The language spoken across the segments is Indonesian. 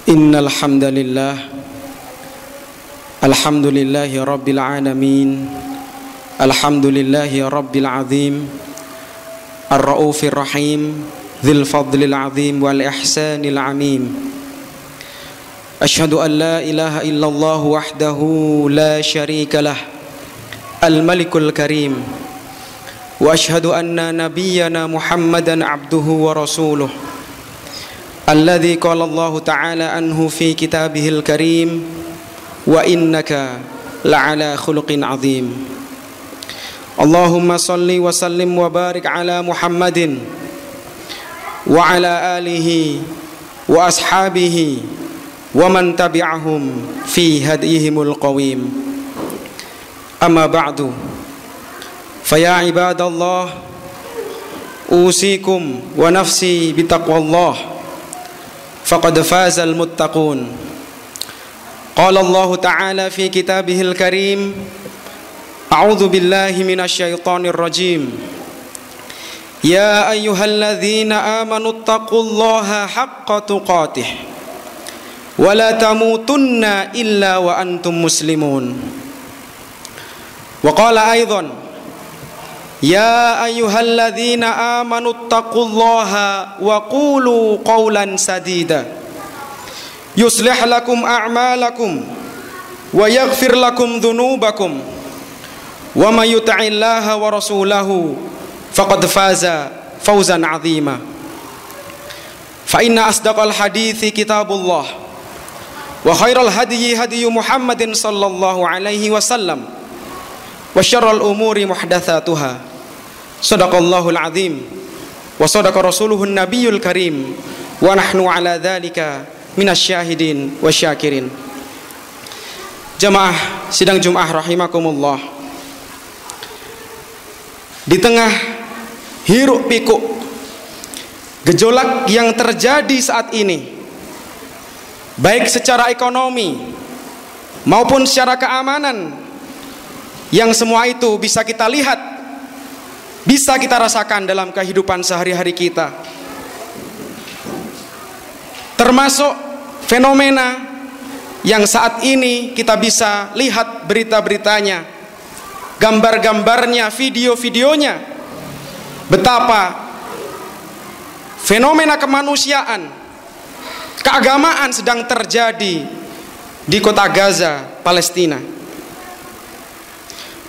Innal hamdalillah alhamdulillahi rabbil alamin alhamdulillahi rabbil azim ar-raufir rahim dzil fadlil azim wal ihsanil amim. Asyhadu an la ilaha illallah wahdahu la syarika lah al-malikul karim wa asyhadu anna nabiyyana Muhammadan abduhu wa rasuluh alladzi qala Allah ta'ala anhu fi kitabihil karim wa innaka la'ala khuluqin azim. Allahumma salli wa sallim wa barik ala Muhammadin wa ala alihi wa ashabihi wa man tabi'ahum fi hadihimul qawim. Amma ba'du, faya ibadallah, usikum wa nafsi bitaqwallah faqad fazal muttaqun. Qala Allah ta'ala fi kitabihil karim, a'udzu billahi minasyaitonir rajim. Ya ayyuhalladzina amanu taqullaha haqqa tuqatih wa la tamutunna illa wa antum muslimun. Wa qala aidan, ya ayyuhalladzina amanu taqullaha wa qulu qawlan sadida yuslih lakum a'malakum wa yaghfir lakum dhunubakum wa may yuti'illaha wa rasulahu faqad faza fawzan 'azima. Fa inna asdaqal hadithi kitabullah wa khairal hadyi hadyu Muhammadin sallallahu alaihi wasallam wa syarrul umuri muhdatsatuha. Sadaqallahul azim wa sadaqa rasuluhun nabiyul karim wa nahnu ala dzalika minasyahidin wa syakirin. Jamaah sidang Jumat rahimakumullah, di tengah hiruk pikuk gejolak yang terjadi saat ini, baik secara ekonomi maupun secara keamanan, yang semua itu bisa kita lihat, bisa kita rasakan dalam kehidupan sehari-hari kita, termasuk fenomena yang saat ini kita bisa lihat berita-beritanya, gambar-gambarnya, video-videonya, betapa fenomena kemanusiaan, keagamaan sedang terjadi di kota Gaza, Palestina.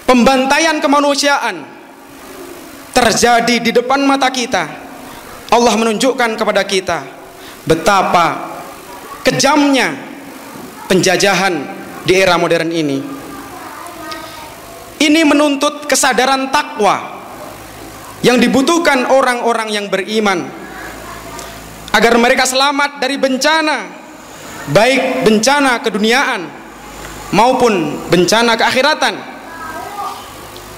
Pembantaian kemanusiaan terjadi di depan mata kita. Allah menunjukkan kepada kita betapa kejamnya penjajahan di era modern ini. Ini menuntut kesadaran takwa yang dibutuhkan orang-orang yang beriman agar mereka selamat dari bencana, baik bencana keduniaan maupun bencana keakhiratan,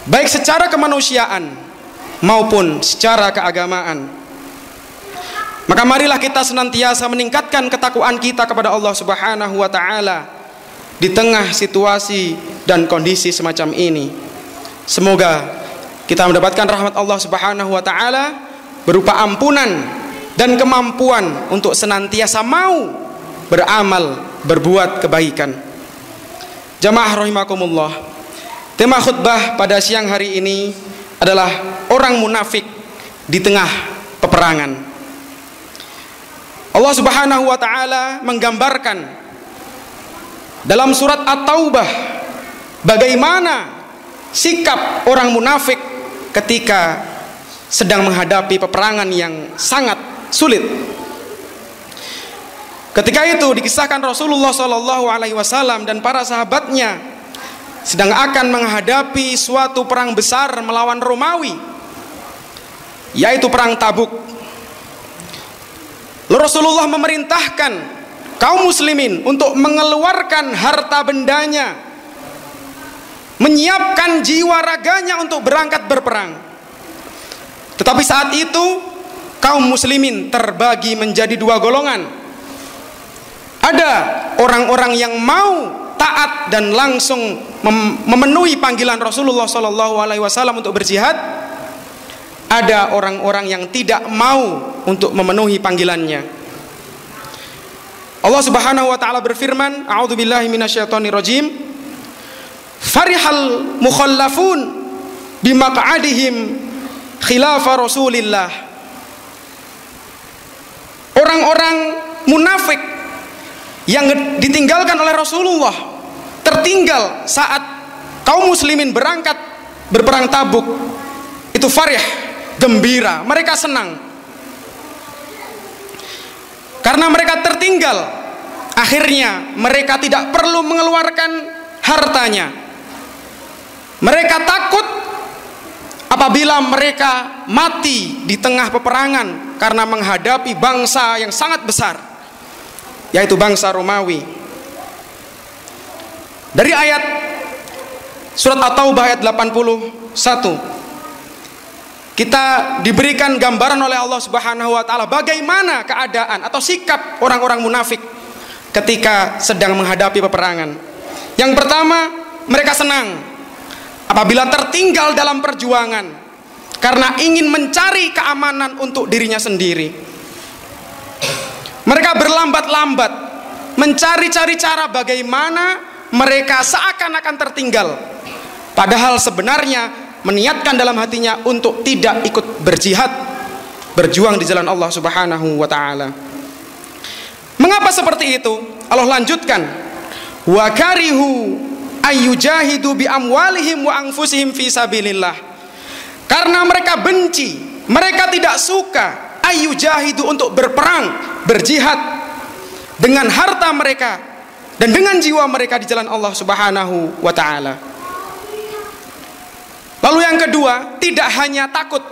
baik secara kemanusiaan maupun secara keagamaan. Maka marilah kita senantiasa meningkatkan ketakwaan kita kepada Allah Subhanahu wa taala di tengah situasi dan kondisi semacam ini. Semoga kita mendapatkan rahmat Allah Subhanahu wa taala berupa ampunan dan kemampuan untuk senantiasa mau beramal, berbuat kebaikan. Jamaah rahimakumullah, tema khutbah pada siang hari ini adalah orang munafik di tengah peperangan. Allah Subhanahu wa taala menggambarkan dalam surat At-Taubah bagaimana sikap orang munafik ketika sedang menghadapi peperangan yang sangat sulit. Ketika itu dikisahkan Rasulullah SAW dan para sahabatnya sedang akan menghadapi suatu perang besar melawan Romawi, yaitu perang Tabuk. Rasulullah memerintahkan kaum muslimin untuk mengeluarkan harta bendanya, menyiapkan jiwa raganya untuk berangkat berperang. Tetapi saat itu kaum muslimin terbagi menjadi dua golongan. Ada orang-orang yang mau taat dan langsung memenuhi panggilan Rasulullah SAW untuk berjihad. Ada orang-orang yang tidak mau untuk memenuhi panggilannya. Allah Subhanahu wa taala berfirman, a'udzubillahi minasyaitonirrajim, farihal mukhallafun bimaq'adihim khilafa Rasulillah. Orang-orang munafik yang ditinggalkan oleh Rasulullah, tertinggal saat kaum muslimin berangkat berperang Tabuk, itu farih, gembira, mereka senang karena mereka tertinggal. Akhirnya mereka tidak perlu mengeluarkan hartanya. Mereka takut apabila mereka mati di tengah peperangan karena menghadapi bangsa yang sangat besar, yaitu bangsa Romawi. Dari ayat surat At-Taubah ayat 81, kita diberikan gambaran oleh Allah Subhanahu wa taala bagaimana keadaan atau sikap orang-orang munafik ketika sedang menghadapi peperangan. Yang pertama, mereka senang apabila tertinggal dalam perjuangan karena ingin mencari keamanan untuk dirinya sendiri. Mereka berlambat-lambat mencari-cari cara bagaimana mereka seakan-akan tertinggal, padahal sebenarnya meniatkan dalam hatinya untuk tidak ikut berjihad, berjuang di jalan Allah Subhanahu wa taala. Mengapa seperti itu? Allah lanjutkan, wa karihu ayyujahidu bi amwalihim wa anfusihim fi sabilillah. Karena mereka benci, mereka tidak suka ayyujahidu untuk berperang, berjihad dengan harta mereka dan dengan jiwa mereka di jalan Allah Subhanahu wa taala. Lalu yang kedua, tidak hanya takut,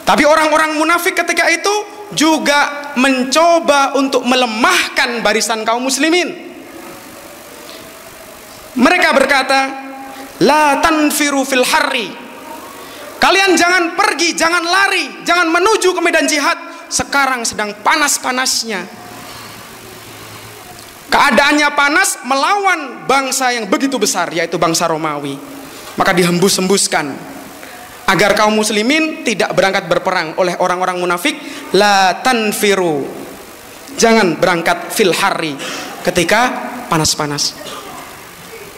tapi orang-orang munafik ketika itu juga mencoba untuk melemahkan barisan kaum muslimin. Mereka berkata, la tanfiru fil harri, kalian jangan pergi, jangan lari, jangan menuju ke medan jihad, sekarang sedang panas-panasnya. Keadaannya panas melawan bangsa yang begitu besar, yaitu bangsa Romawi. Maka dihembus-hembuskan agar kaum muslimin tidak berangkat berperang oleh orang-orang munafik. La tanfiru, jangan berangkat fil harri, ketika panas-panas.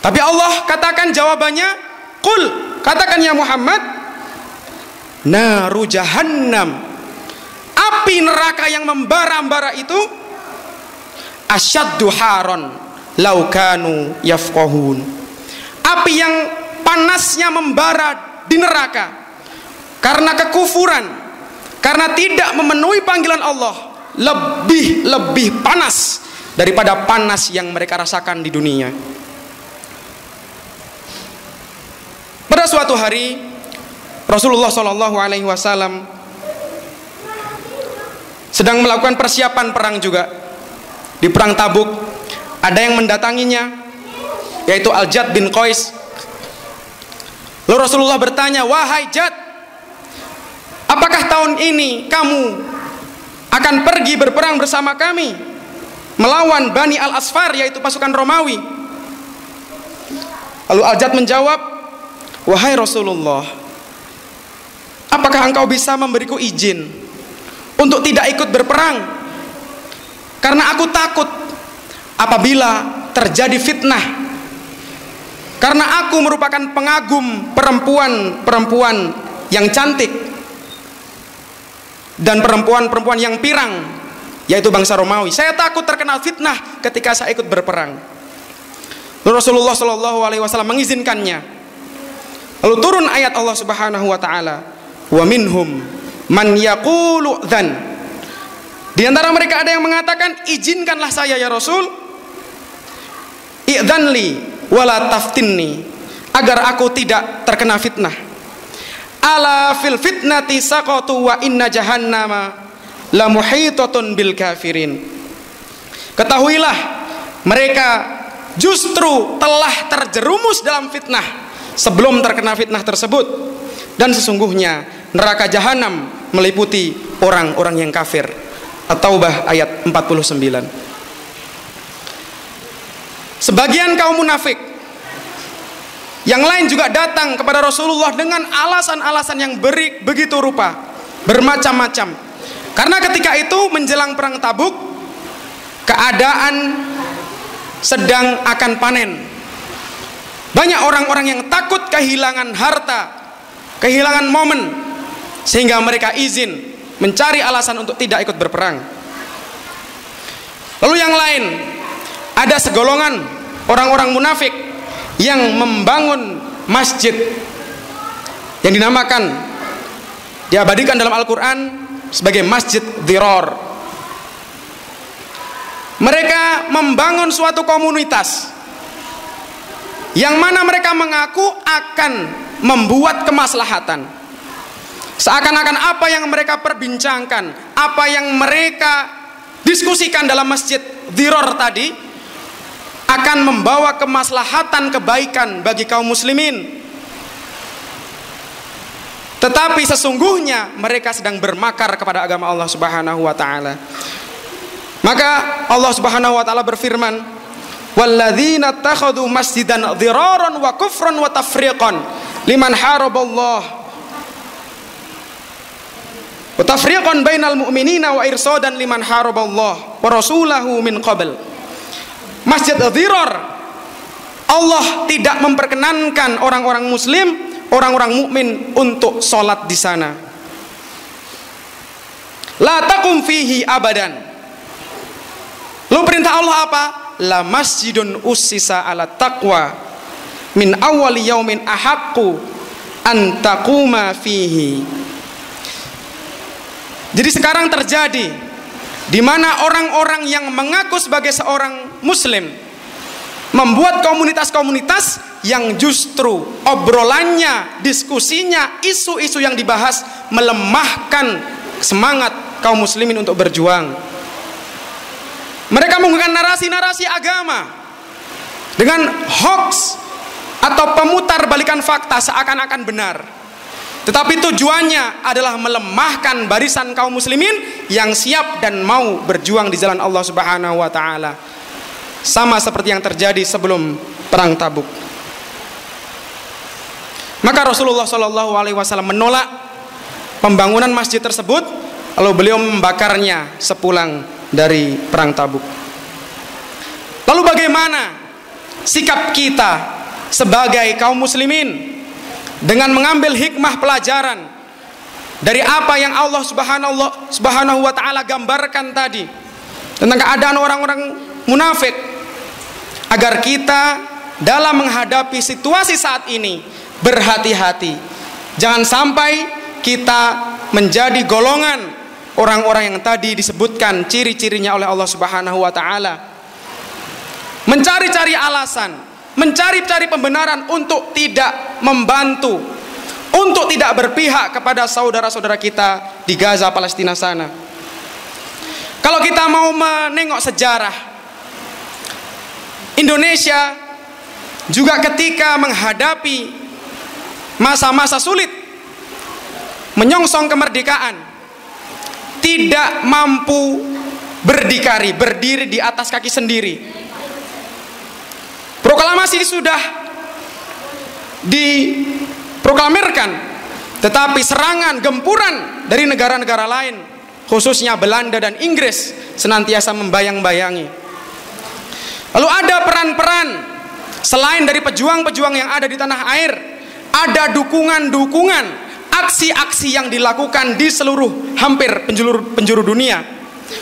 Tapi Allah katakan jawabannya, qul, katakan ya Muhammad, naru jahannam, api neraka yang membara-bara itu, asyaddu haron laukanu yafqahun, api yang panasnya membara di neraka karena kekufuran, karena tidak memenuhi panggilan Allah, lebih panas daripada panas yang mereka rasakan di dunia. Pada suatu hari Rasulullah SAW sedang melakukan persiapan perang juga di perang Tabuk. Ada yang mendatanginya, yaitu Al-Jad bin Qais. Lalu Rasulullah bertanya, wahai Jad, apakah tahun ini kamu akan pergi berperang bersama kami melawan Bani Al-Asfar, yaitu pasukan Romawi? Lalu Al-Jad menjawab, wahai Rasulullah, apakah engkau bisa memberiku izin untuk tidak ikut berperang? Karena aku takut apabila terjadi fitnah, karena aku merupakan pengagum perempuan-perempuan yang cantik dan perempuan-perempuan yang pirang, yaitu bangsa Romawi. Saya takut terkena fitnah ketika saya ikut berperang. Lalu Rasulullah SAW mengizinkannya. Lalu turun ayat Allah Subhanahu wa taala, wa minhum man yaqulu dzan. Di antara mereka ada yang mengatakan, izinkanlah saya ya Rasul, i'dzanli wala taftinni, agar aku tidak terkena fitnah. Ala fil fitnati saqatu wa inna jahannama la muhitatun bil kafirin. Ketahuilah, mereka justru telah terjerumus dalam fitnah sebelum terkena fitnah tersebut, dan sesungguhnya neraka jahanam meliputi orang-orang yang kafir. At-Taubah ayat 49. Sebagian kaum munafik yang lain juga datang kepada Rasulullah dengan alasan-alasan yang begitu rupa, bermacam-macam. Karena ketika itu menjelang perang Tabuk, keadaan sedang akan panen. Banyak orang-orang yang takut kehilangan harta, kehilangan momen, sehingga mereka izin mencari alasan untuk tidak ikut berperang. Lalu yang lain, ada segolongan orang-orang munafik yang membangun masjid yang dinamakan, diabadikan dalam Al-Quran sebagai Masjid Dhirar. Mereka membangun suatu komunitas yang mana mereka mengaku akan membuat kemaslahatan. Seakan-akan apa yang mereka perbincangkan, apa yang mereka diskusikan dalam Masjid Dhirar tadi akan membawa kemaslahatan, kebaikan bagi kaum muslimin. Tetapi sesungguhnya mereka sedang bermakar kepada agama Allah Subhanahu wa taala. Maka Allah Subhanahu wa taala berfirman, "Walladzina takhadhu masjidan dhiraran wa kufran wa tafriqan liman haraballah wa tafriqan bainal mu'minina wa irsadan liman haraballah wa rasulahu min qabl." Masjid Dhirar, Allah tidak memperkenankan orang-orang muslim, orang-orang mukmin untuk sholat di sana. La taqum fihi abadan. Lalu perintah Allah apa? La masjidun ussisa ala taqwa min awwali yaumin ahaqqu an taquma fihi. Jadi sekarang terjadi di mana orang-orang yang mengaku sebagai seorang muslim membuat komunitas-komunitas yang justru obrolannya, diskusinya, isu-isu yang dibahas melemahkan semangat kaum muslimin untuk berjuang. Mereka menggunakan narasi-narasi agama dengan hoax atau pemutar balikan fakta seakan-akan benar. Tetapi tujuannya adalah melemahkan barisan kaum muslimin yang siap dan mau berjuang di jalan Allah Subhanahu wa taala. Sama seperti yang terjadi sebelum perang Tabuk. Maka Rasulullah SAW menolak pembangunan masjid tersebut, lalu beliau membakarnya sepulang dari perang Tabuk. Lalu bagaimana sikap kita sebagai kaum muslimin dengan mengambil hikmah pelajaran dari apa yang Allah Subhanahu wa taala gambarkan tadi tentang keadaan orang-orang munafik, agar kita dalam menghadapi situasi saat ini berhati-hati, jangan sampai kita menjadi golongan orang-orang yang tadi disebutkan ciri-cirinya oleh Allah Subhanahu wa taala, mencari-cari alasan, mencari-cari pembenaran untuk tidak membantu, untuk tidak berpihak kepada saudara-saudara kita di Gaza, Palestina sana. Kalau kita mau menengok sejarah, Indonesia juga ketika menghadapi masa-masa sulit, menyongsong kemerdekaan, tidak mampu berdiri di atas kaki sendiri. Proklamasi sudah diproklamirkan, tetapi serangan, gempuran dari negara-negara lain, khususnya Belanda dan Inggris, senantiasa membayang-bayangi. Lalu ada peran-peran selain dari pejuang-pejuang yang ada di tanah air, ada dukungan-dukungan, aksi-aksi yang dilakukan di seluruh hampir penjuru dunia,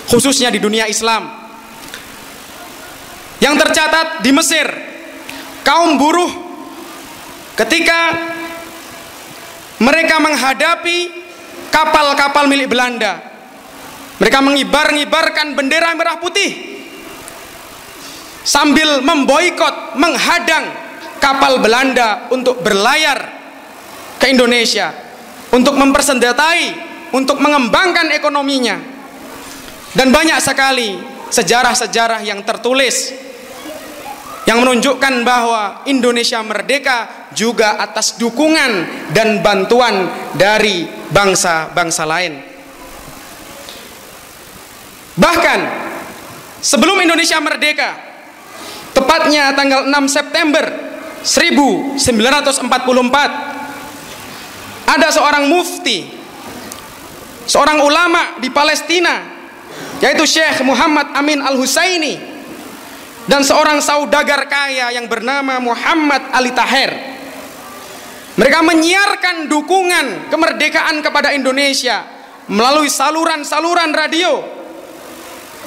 khususnya di dunia Islam. Yang tercatat di Mesir, kaum buruh ketika mereka menghadapi kapal-kapal milik Belanda, mereka mengibar-ngibarkan bendera merah putih sambil memboikot, menghadang kapal Belanda untuk berlayar ke Indonesia, untuk mempersenjatai, untuk mengembangkan ekonominya. Dan banyak sekali sejarah-sejarah yang tertulis yang menunjukkan bahwa Indonesia merdeka juga atas dukungan dan bantuan dari bangsa-bangsa lain. Bahkan sebelum Indonesia merdeka, tepatnya tanggal 6 September 1944, ada seorang mufti, seorang ulama di Palestina yaitu Syekh Muhammad Amin Al-Husaini, dan seorang saudagar kaya yang bernama Muhammad Ali Taher. Mereka menyiarkan dukungan kemerdekaan kepada Indonesia melalui saluran-saluran radio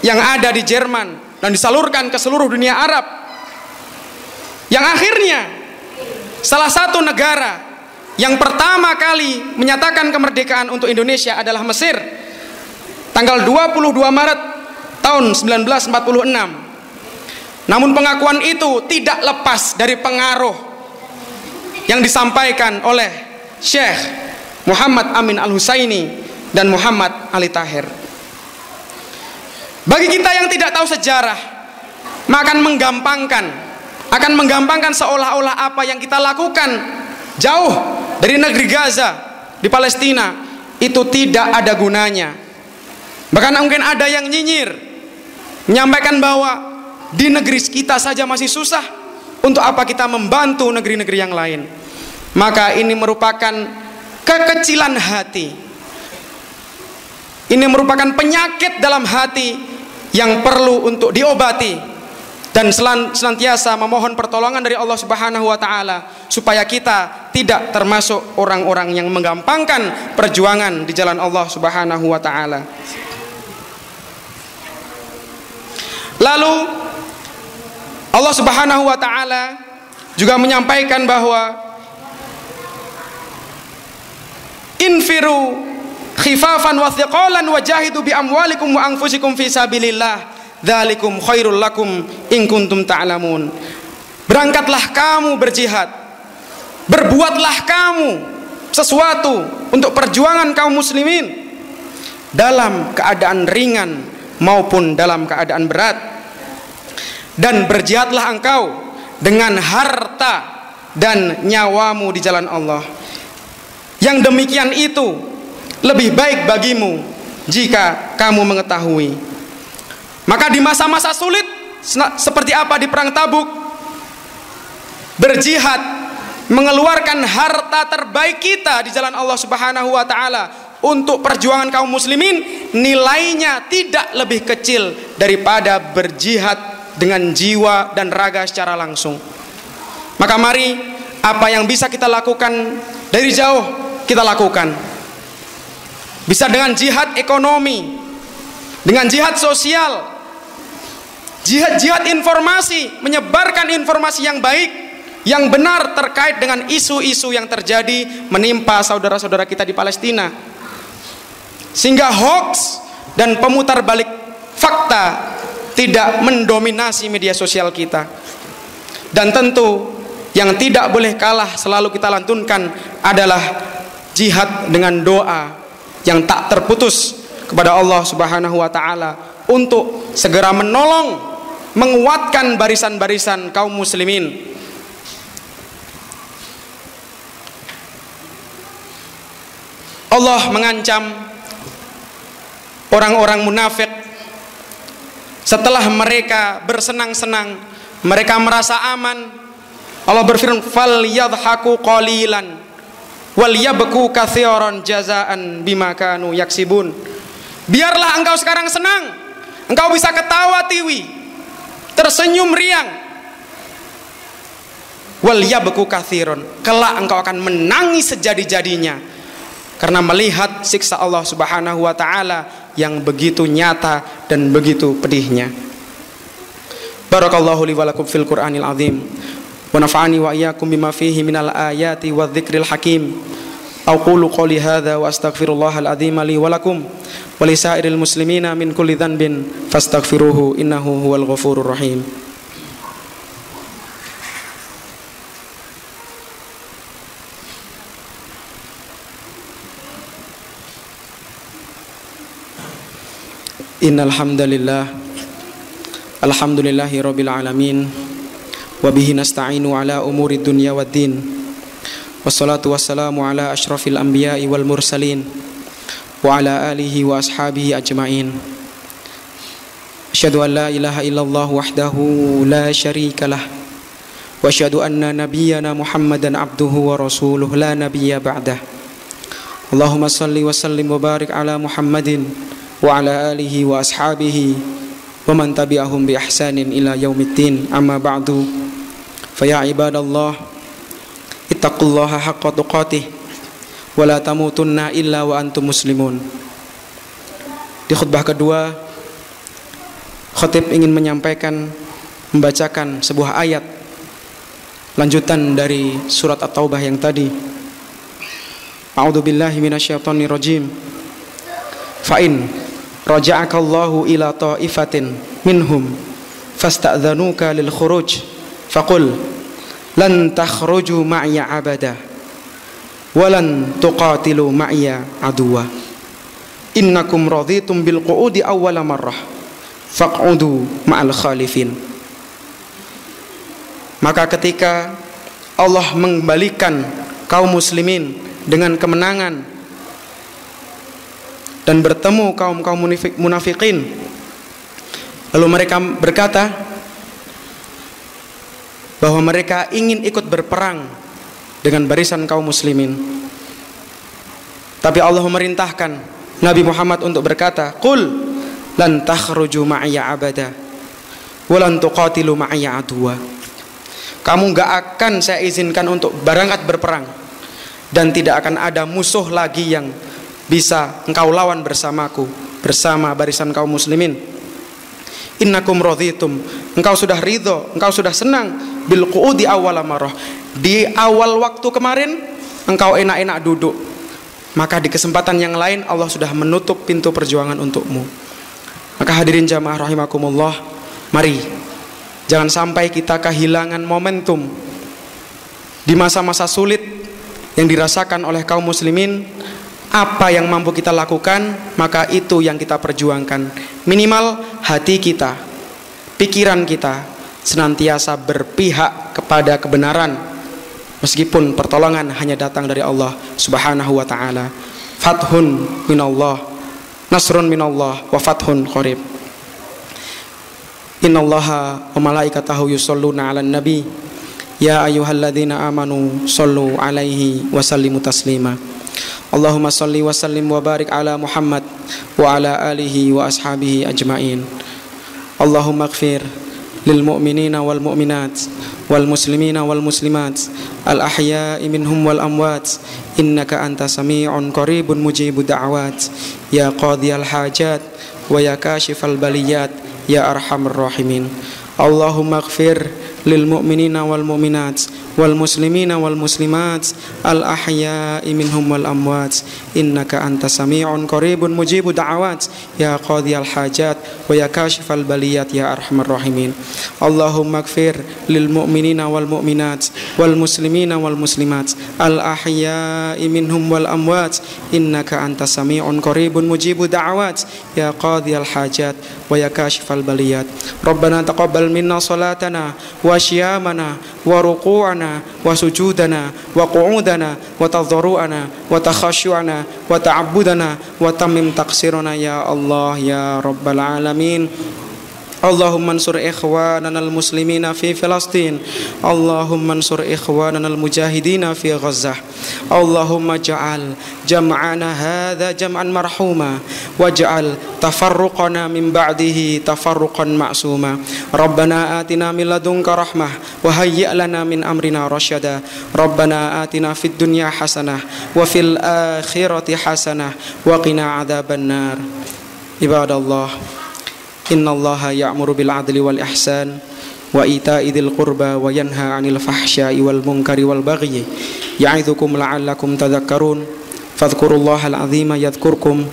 yang ada di Jerman dan disalurkan ke seluruh dunia Arab, yang akhirnya salah satu negara yang pertama kali menyatakan kemerdekaan untuk Indonesia adalah Mesir, tanggal 22 Maret tahun 1946. Namun pengakuan itu tidak lepas dari pengaruh yang disampaikan oleh Syekh Muhammad Amin Al-Husaini dan Muhammad Ali Taher. Bagi kita yang tidak tahu sejarah, maka akan menggampangkan seolah-olah apa yang kita lakukan jauh dari negeri Gaza di Palestina itu tidak ada gunanya. Bahkan mungkin ada yang nyinyir, menyampaikan bahwa di negeri kita saja masih susah, untuk apa kita membantu negeri-negeri yang lain. Maka ini merupakan kekecilan hati. Ini merupakan penyakit dalam hati yang perlu untuk diobati, dan senantiasa memohon pertolongan dari Allah Subhanahu wa taala supaya kita tidak termasuk orang-orang yang menggampangkan perjuangan di jalan Allah Subhanahu wa taala. Lalu Allah Subhanahu wa taala juga menyampaikan bahwa infiru khifafan wa thiqalan wajahidu bi amwalikum wa anfusikum fi sabilillah dzalikum khairul lakum in kuntum ta'lamun. Berangkatlah kamu berjihad, berbuatlah kamu sesuatu untuk perjuangan kaum muslimin dalam keadaan ringan maupun dalam keadaan berat, dan berjihadlah engkau dengan harta dan nyawamu di jalan Allah. Yang demikian itu lebih baik bagimu jika kamu mengetahui. Maka di masa-masa sulit seperti apa di perang Tabuk, berjihad, mengeluarkan harta terbaik kita di jalan Allah Subhanahu wa taala untuk perjuangan kaum muslimin, nilainya tidak lebih kecil daripada berjihad dengan jiwa dan raga secara langsung. Maka mari, apa yang bisa kita lakukan dari jauh kita lakukan. Bisa dengan jihad ekonomi, dengan jihad sosial, jihad informasi, menyebarkan informasi yang baik, yang benar terkait dengan isu-isu yang terjadi menimpa saudara-saudara kita di Palestina, sehingga hoax dan pemutar balik fakta tidak mendominasi media sosial kita. Dan tentu yang tidak boleh kalah selalu kita lantunkan adalah jihad dengan doa yang tak terputus kepada Allah Subhanahu wa taala untuk segera menolong, menguatkan barisan-barisan kaum muslimin. Allah mengancam orang-orang munafik setelah mereka bersenang-senang, mereka merasa aman. Allah berfirman, "Fal yadhaku qalilan wal yabku katsiran jazaan bima kanu yaksibun." Biarlah engkau sekarang senang, engkau bisa ketawa tiwi, tersenyum riang. Wal yabku katsiran, kelak engkau akan menangis sejadi-jadinya karena melihat siksa Allah Subhanahu wa taala yang begitu nyata dan begitu pedihnya. Barakallahu li wa lakum fil Qur'anil azim wa nafa'ani wa iyyakum bima fihi minal ayati wadh-dhikril hakim. Aqulu qouli hadza wa astaghfirullahal azim li wa lakum wa li sa'iril muslimina min kulli dhanbin fastaghfiruhu innahu huwal ghafurur rahim. Innal hamdalillah, alhamdulillahi rabbil alamin, wa bihi nasta'inu ala umuri dunya waddin, wassalatu wassalamu ala asyrafil anbiya'i wal mursalin wa ala alihi wa ashabihi ajma'in. Asyhadu an la ilaha illallah wahdahu la syarikalah, wa asyhadu anna nabiyyana Muhammadan abduhu wa rasuluh la nabiyya ba'dah. Allahumma salli wa sallim wa barik ala Muhammadin wa ala alihi wa ashabihi wa man tabi'ahum bi ihsanin ila yaumiddin. Amma ba'du, fa ya ibadallah, ittaqullaha haqqa tuqatih wa la tamutunna illa wa antum muslimun. Di khutbah kedua, khatib ingin menyampaikan, membacakan sebuah ayat lanjutan dari surat At-Taubah yang tadi. A'udzu billahi minasyaitonir rajim. Fa in raja'akallahu ila ta'ifatin minhum fasta'dhanuka lil khuruj faqul lan takhruju ma'ya abada walan tuqatilu ma'ya aduwa innakum raditum bil qu'udi awwala marrah faq'udu ma'al khalifin. Maka ketika Allah mengembalikan kaum muslimin dengan kemenangan dan bertemu kaum munafikin, lalu mereka berkata bahwa mereka ingin ikut berperang dengan barisan kaum muslimin, tapi Allah memerintahkan Nabi Muhammad untuk berkata, qul lan takhruju ma'ya abada walan tuqatilu ma'ya aduwa. Kamu gak akan saya izinkan untuk berangkat berperang, dan tidak akan ada musuh lagi yang bisa engkau lawan bersamaku, bersama barisan kaum muslimin. Innakum radhitum, engkau sudah ridho, engkau sudah senang bil qu'udi awwala marrah. Di awal waktu kemarin engkau enak-enak duduk, maka di kesempatan yang lain Allah sudah menutup pintu perjuangan untukmu. Maka hadirin jamaah rahimakumullah, mari jangan sampai kita kehilangan momentum di masa-masa sulit yang dirasakan oleh kaum muslimin. Apa yang mampu kita lakukan, maka itu yang kita perjuangkan. Minimal hati kita, pikiran kita senantiasa berpihak kepada kebenaran, meskipun pertolongan hanya datang dari Allah Subhanahu wa ta'ala. Fathun minallah, nasrun minallah, wa fathun qarib. Innallaha wa malaikatahu yusholluna 'alan nabi ya ayyuhalladzina amanu shollu 'alaihi wa sallimu taslima. Allahumma salli wa sallim wa barik ala Muhammad wa ala alihi wa ashabihi ajma'in. Allahumma ighfir lil mu'minina wal mu'minat wal muslimina wal muslimat al ahya'i minhum wal amwat innaka anta sami'un qaribun mujibud da'awat ya qadhiyal hajat wa ya kashifal baliyat ya arhamar rahimin. Allahumma ighfir lil mu'minina wal mu'minat wal muslimina wal muslimat al ahya'i minhum wal amwat innaka anta sami'un qaribun mujibud da'awat ya qadhiyal hajat wa ya kashifal baliyat ya arhamar rahimin. Allahumma ighfir lil mu'minina wal mu'minat wal muslimina wal muslimat al ahya'i minhum wal amwat innaka anta sami'un qaribun mujibud da'awat ya qadhiyal hajat wa ya kashifal baliyat. Rabbana taqabbal minna salatana wa syiyamana wa ruku'ana wa sujudana wa qu'udana wa tadharu'ana wa takhashu'ana wa ta'abbudana wa tammim taqsirana ya Allah ya Rabbal alamin. Allahumma ansur ikhwanana al-muslimina fi Filastin. Allahumma ansur ikhwanana al-mujahidina fi Ghazzah. Allahumma ja'al jam'ana hadha jam'an marhuma waj'al tafarruqana min ba'dihi tafarruqan ma'suma. Rabbana atina min ladunka rahmah wa hayyi' lana min amrina rasyada. Rabbana atina fid dunya hasanah wa fil akhirati hasanah wa qina adzabannar. Ibadallah, innallaha ya'muru bil 'adli wal ihsan wa ita'i dzil qurba wa yanha 'anil fahsya'i wal munkari wal bagyi ya'idzukum la'allakum tadhakkarun. Fadhkurullahal 'azima yadhkurkum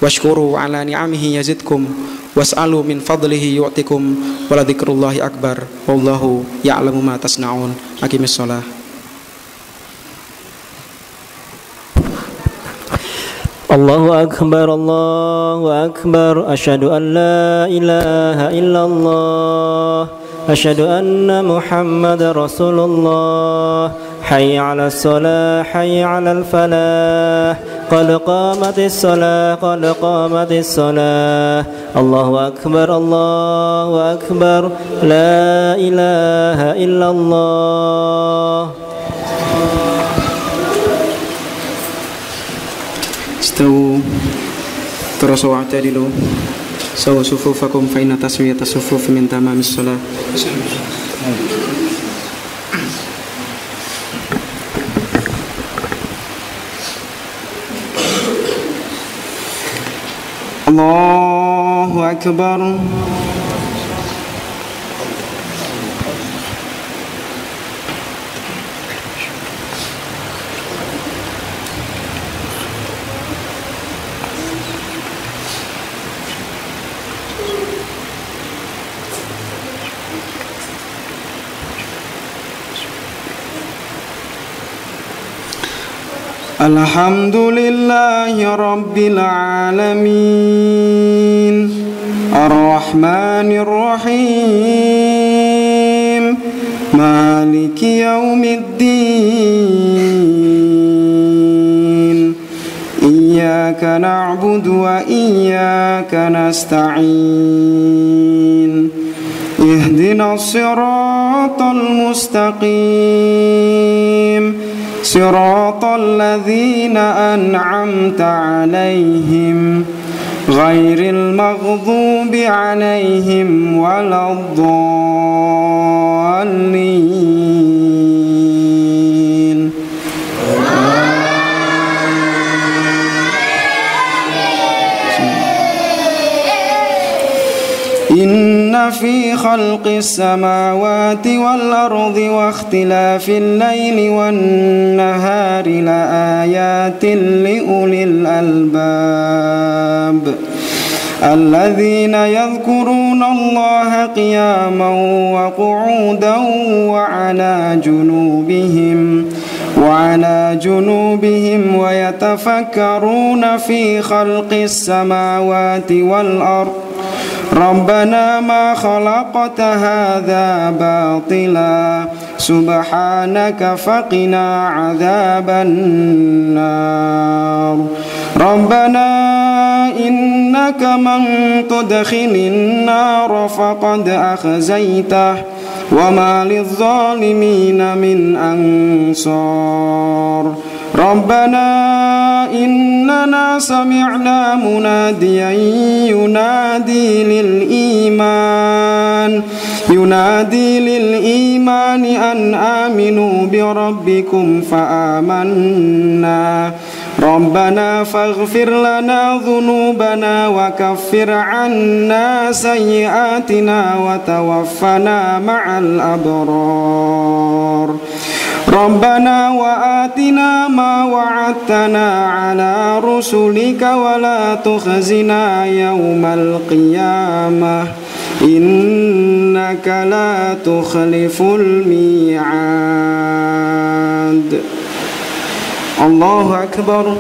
washkuru 'ala ni'amihi yazidkum was'alu min fadlihi yu'tikum wa la dzikrullahi akbar wallahu ya'lamu ma tasna'un. Aqimis shalah. Allahu akbar, Allahu akbar. Asyhadu an la ilaha illallah, asyhadu anna Muhammadar Rasulullah. Hayya 'alas shalah, hayya 'alal falah. Qad qamatis shalah, qad qamatis shalah. Allahu akbar, Allahu akbar. La ilaha illallah. Istawu tarasu wa'tadilu sawu sufufakum fa inna taswiyata sufufi min tamamis shalah. Allahu akbar. Alhamdulillahi Rabbil Alamin Ar-Rahmanir Rahim Maliki Yawmiddin Iyyaka na'budu wa iyyaka nasta'in Ihdinas siratal mustaqim صراط الذين أنعمت عليهم غير المغضوب عليهم ولا الضالين. إن في خلق السماوات والأرض واختلاف الليل والنهار لآيات لأولي الألباب الذين يذكرون الله قياما وقعودا وعلى جنوبهم ويتفكرون في خلق السماوات والأرض ربنا ما خلقت هذا باطلا سبحانك فقنا عذاب النار ربنا إنك من تدخل النار فقد أخزيته وما للظالمين من أنصار ربنا إننا سمعنا مناديا ينادي للإيمان أن آمنوا بربكم فآمنا ربنا فاغفر لنا ذنوبنا وكفر عنا سيئاتنا وتوفنا مع الأبرار ربنا وآتنا ما وعدتنا على رسلك ولا تخزنا يوم القيامة إنك لا تخلف الميعاد. الله أكبر.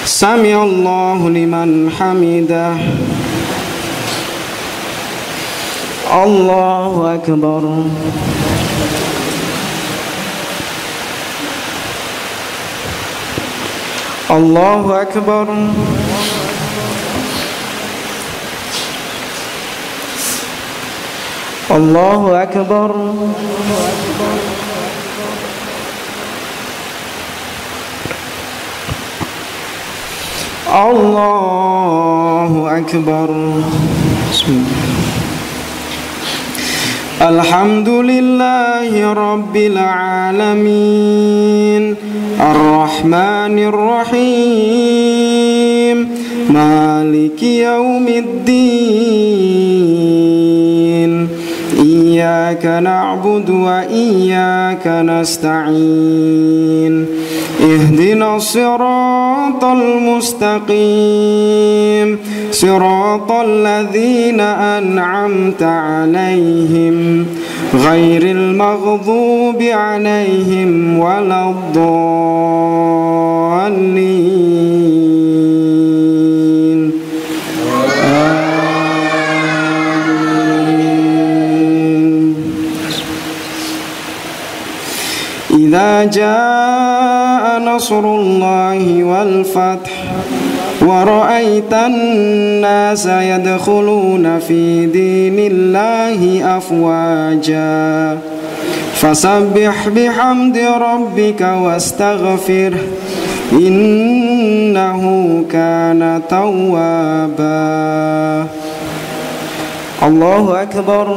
سمع الله لمن حمده. الله أكبر. الله أكبر. الله أكبر. الله أكبر. بسم الله. الحمد لله رب العالمين الرحمن الرحيم مالك يوم الدين إياك نعبد وإياك نستعين اهدنا الصراط المستقيم صراط الذين أنعمت عليهم غير المغضوب عليهم ولا الضالين. آمين. إذا جاء نصر الله والفتح ورأيت الناس يدخلون في دين الله أفواجا فسبح بحمد ربك واستغفره إنه كان توابا. الله أكبر.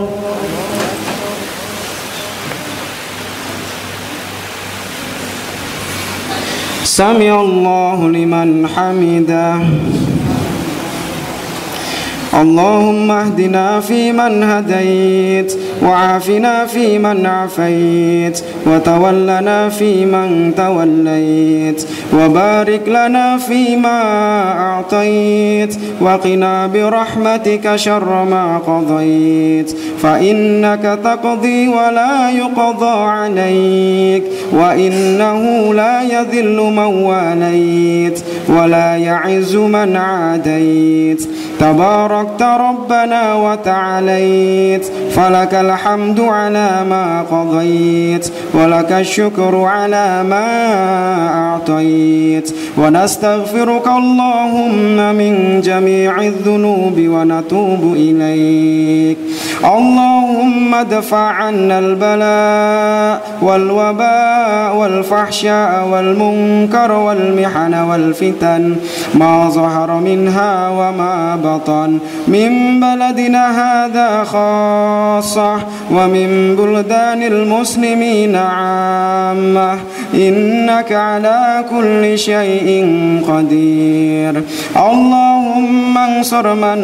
سمع الله لمن حمده. اللهم اهدنا فيمن هديت وعافنا فيمن عافيت وتولنا فيمن توليت وبارك لنا فيما أعطيت وقنا برحمتك شر ما قضيت فإنك تقضي ولا يقضى عليك وإنه لا يذل من واليت ولا يعز من عاديت تباركت ربنا وتعاليت فلك الحمد على ما قضيت ولك الشكر على ما أعطيت ونستغفرك اللهم من جميع الذنوب ونتوب إليك. اللهم ادفع عنا البلاء والوباء والفحشاء والمنكر والمحن والفتن ما ظهر منها وما بطن من بلدنا هذا خاصة ومن بلدان المسلمين عامة إنك على كل شيء قدير. اللهم انصر من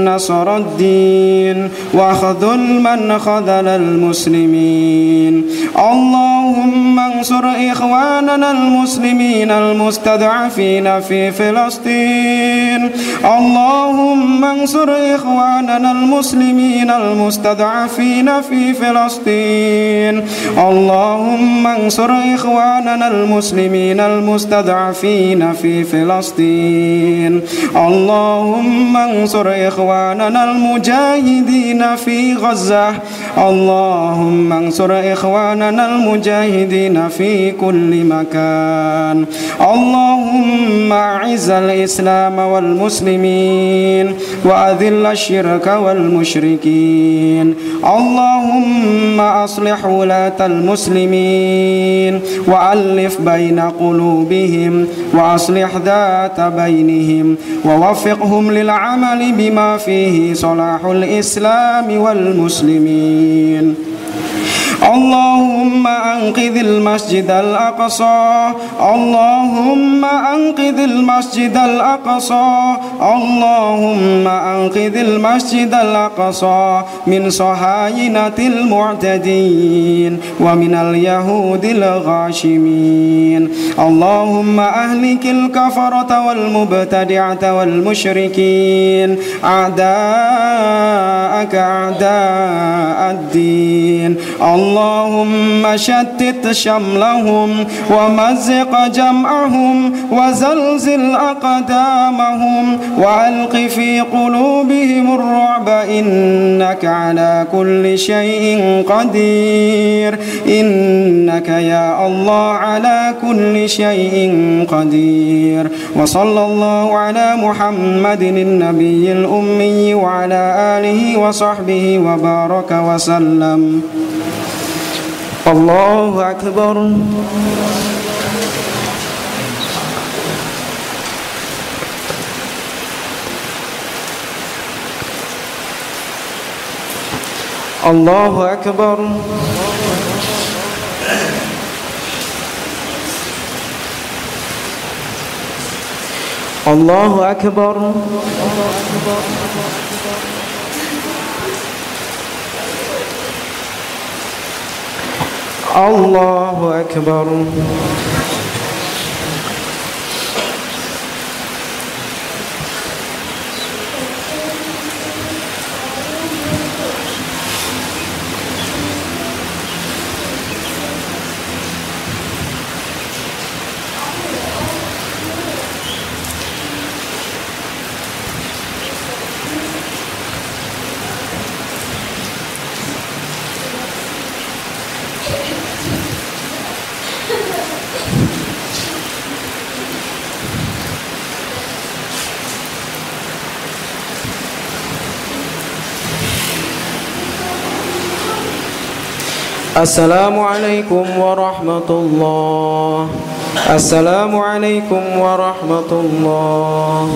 نصر الدين واخذل من خذل المسلمين. اللهم انصر إخواننا المسلمين المستضعفين في فلسطين. اللهم انصر إخواننا المسلمين المستضعفين في فلسطين. اللهم انصر إخواننا المسلمين المستضعفين في فلسطين. اللهم انصر إخواننا المجاهدين في غزة. اللهم انصر إخواننا المجاهدين في كل مكان. اللهم أعز الإسلام والمسلمين وأذل الشرك والمشركين. اللهم أصلح ولاة المسلمين وألف بين قلوبهم وأصلح ذات بينهم ووفقهم للعمل بما فيه صلاح الإسلام والمسلمين. اللهم أنقذ المسجد الأقصى. اللهم أنقذ المسجد الأقصى. اللهم أنقذ المسجد الأقصى من صهاينة المعتدين ومن اليهود الغاشمين. اللهم أهلك الكفرة والمبتدعة والمشركين أعداءك أعداء الدين. اللهم شتت شملهم ومزق جمعهم وزلزل أقدامهم وألق في قلوبهم الرعب إنك على كل شيء قدير. إنك يا الله على كل شيء قدير. وصلى الله على محمد النبي الأمي وعلى آله وصحبه وبارك وسلم. الله أكبر. الله أكبر. الله أكبر. الله أكبر. Assalamualaikum warahmatullahi. Assalamualaikum warahmatullahi.